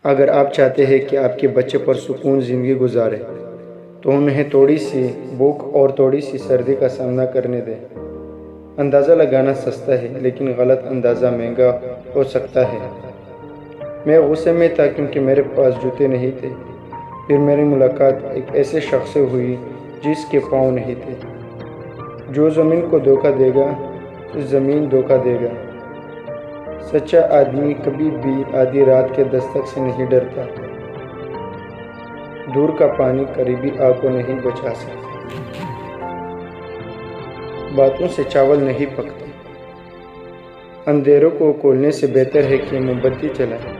اگر آپ چاہتے ہیں کہ آپ کے بچے پرسکون زندگی گزارے تو انہیں تھوڑی سی بھوک اور تھوڑی سی سردی کا سامنا کرنے دیں۔ اندازہ لگانا سستا ہے لیکن غلط اندازہ مہنگا ہو سکتا ہے۔ میں غصے میں تھا کیونکہ میرے پاس جوتے نہیں تھے۔ پھر میری ملاقات ایک ایسے شخص سے ہوئی جس کے پاؤں نہیں تھے۔ جو زمین کو دھوکہ دے گا تو زمین دھوکہ دے گا۔ سچا آدمی کبھی بھی آدھی رات کے دستک سے نہیں ڈرتا۔ دور کا پانی قریبی آگ کو نہیں بچا سکتا۔ باتوں سے چاول نہیں پکتا۔ اندھیروں کو کھولنے سے بہتر ہے کہ موم بتی جلائیں۔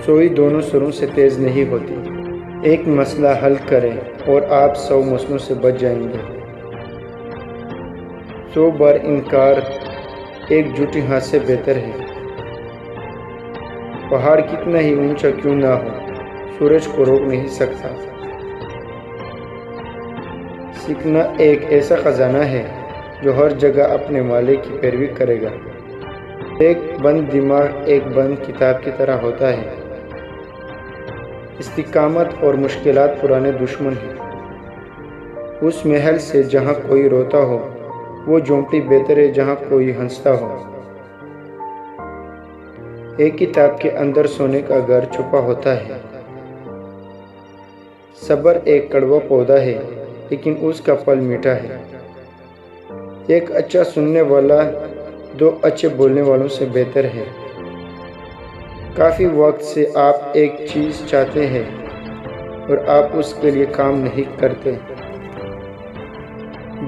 سوئی دونوں سروں سے تیز نہیں ہوتی۔ ایک مسئلہ حل کریں اور آپ 100 مسئلوں سے بچ جائیں گے۔ 100 بار انکار ایک جھوٹی ہاتھ سے بہتر ہے۔ پہاڑ کتنا ہی اونچا کیوں نہ ہو، سورج کو روک نہیں سکتا۔ سیکھنا ایک ایسا خزانہ ہے جو ہر جگہ اپنے مالک کی پیروی کرے گا۔ ایک بند دماغ ایک بند کتاب کی طرح ہوتا ہے۔ استقامت اور مشکلات پرانے دشمن ہیں۔ اس محل سے جہاں کوئی روتا ہو، وہ جھونپڑی بہتر ہے جہاں کوئی ہنستا ہو۔ ایک کتاب کے اندر سونے کا گھر چھپا ہوتا ہے۔ صبر ایک کڑوا پودا ہے لیکن اس کا پھل میٹھا ہے۔ ایک اچھا سننے والا 2 اچھے بولنے والوں سے بہتر ہے۔ کافی وقت سے آپ ایک چیز چاہتے ہیں اور آپ اس کے لیے کام نہیں کرتے۔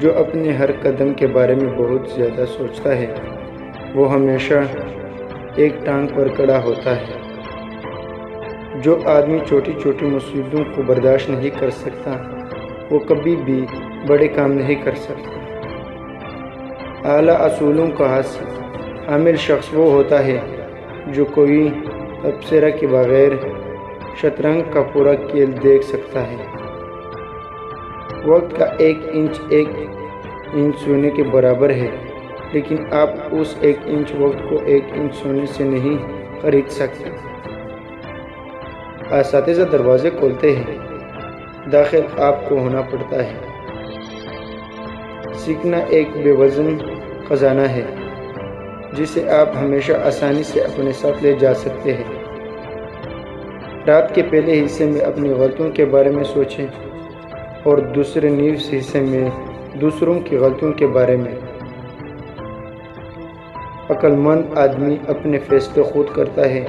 جو اپنے ہر قدم کے بارے میں بہت زیادہ سوچتا ہے وہ ہمیشہ ایک ٹانگ پر کھڑا ہوتا ہے۔ جو آدمی چھوٹی چھوٹی مصیبتوں کو برداشت نہیں کر سکتا وہ کبھی بھی بڑے کام نہیں کر سکتا۔ اعلیٰ اصولوں کا حامل شخص وہ ہوتا ہے جو کوئی تبصرہ کے بغیر شطرنج کا پورا کھیل دیکھ سکتا ہے۔ وقت کا 1 انچ سونے کے برابر ہے لیکن آپ اس 1 انچ وقت کو 1 انچ سونے سے نہیں خرید سکتے۔ اساتذہ دروازے کھولتے ہیں، داخل آپ کو ہونا پڑتا ہے۔ سیکھنا ایک بے وزن خزانہ ہے جسے آپ ہمیشہ آسانی سے اپنے ساتھ لے جا سکتے ہیں۔ رات کے پہلے حصے میں اپنی غلطیوں کے بارے میں سوچیں اور دوسرے نصف حصے میں دوسروں کی غلطیوں کے بارے میں۔ عقل مند آدمی اپنے فیصلے خود کرتا ہے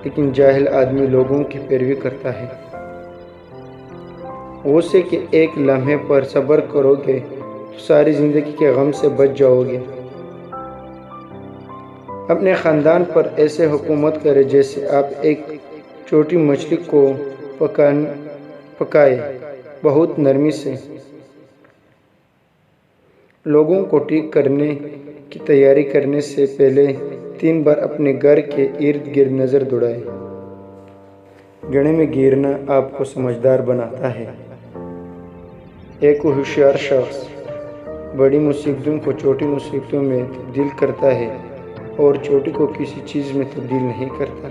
لیکن جاہل آدمی لوگوں کی پیروی کرتا ہے۔ غصے کے ایک لمحے پر صبر کرو گے تو ساری زندگی کے غم سے بچ جاؤ گے۔ اپنے خاندان پر ایسے حکومت کرے جیسے آپ ایک چھوٹی مچھلی کو پکائے، بہت نرمی سے۔ لوگوں کو ٹھیک کرنے کی تیاری کرنے سے پہلے 3 بار اپنے گھر کے ارد گرد نظر دوڑائیں۔ گڑھے میں گرنا آپ کو سمجھدار بناتا ہے۔ ایک ہوشیار شخص بڑی مصیبتوں کو چھوٹی مصیبتوں میں تبدیل کرتا ہے اور چھوٹی کو کسی چیز میں تبدیل نہیں کرتا۔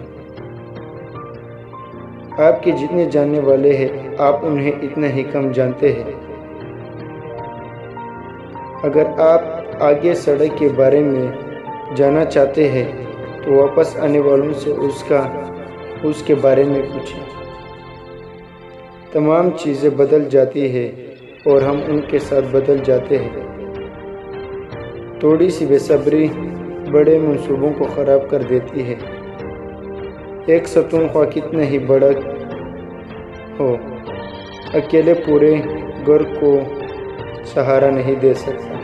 آپ کے جتنے جاننے والے ہیں آپ انہیں اتنا ہی کم جانتے ہیں۔ اگر آپ آگے سڑک کے بارے میں جاننا چاہتے ہیں تو واپس آنے والوں سے اس کے بارے میں پوچھیں۔ تمام چیزیں بدل جاتی ہیں اور ہم ان کے ساتھ بدل جاتے ہیں۔ تھوڑی سی بے صبری بڑے منصوبوں کو خراب کر دیتی ہے۔ ایک ستون خواہ کتنا ہی بڑا ہو، اکیلے پورے گھر کو سہارا نہیں دے سکتا۔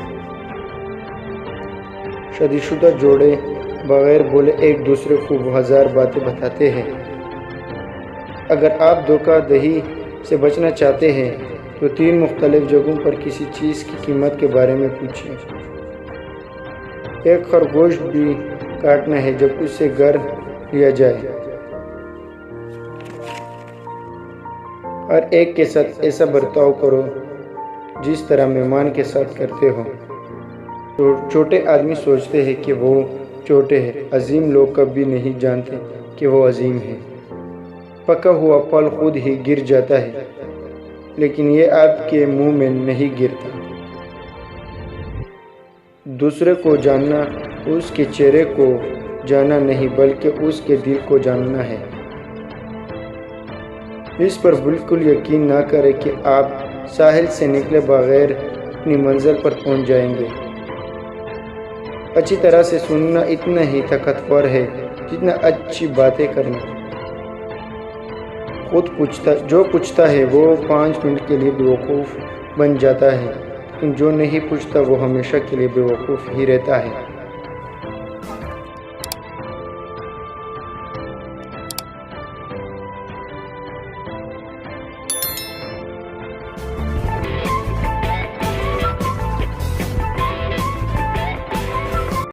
شادی شدہ جوڑے بغیر بولے ایک دوسرے کو 1000 باتیں بتاتے ہیں۔ اگر آپ دھوکہ دہی سے بچنا چاہتے ہیں تو 3 مختلف جگہوں پر کسی چیز کی قیمت کے بارے میں پوچھیں۔ ایک خرگوش بھی کاٹنا ہے جب اسے گھر لیا جائے۔ ہر ایک کے ساتھ ایسا برتاؤ کرو جس طرح مہمان کے ساتھ کرتے ہو۔ چھوٹے آدمی سوچتے ہیں کہ وہ چھوٹے ہیں، عظیم لوگ کبھی نہیں جانتے کہ وہ عظیم ہے۔ پکا ہوا پھل خود ہی گر جاتا ہے، لیکن یہ آپ کے منہ میں نہیں گرتا۔ دوسرے کو جاننا اس کے چہرے کو جاننا نہیں بلکہ اس کے دل کو جاننا ہے۔ اس پر بالکل یقین نہ کریں کہ آپ ساحل سے نکلے بغیر اپنی منزل پر پہنچ جائیں گے۔ اچھی طرح سے سننا اتنا ہی طاقتور ہے جتنا اچھی باتیں کرنا۔ جو پوچھتا ہے وہ 5 منٹ کے لیے بیوقوف بن جاتا ہے، لیکن جو نہیں پوچھتا وہ ہمیشہ کے لیے بیوقوف ہی رہتا ہے۔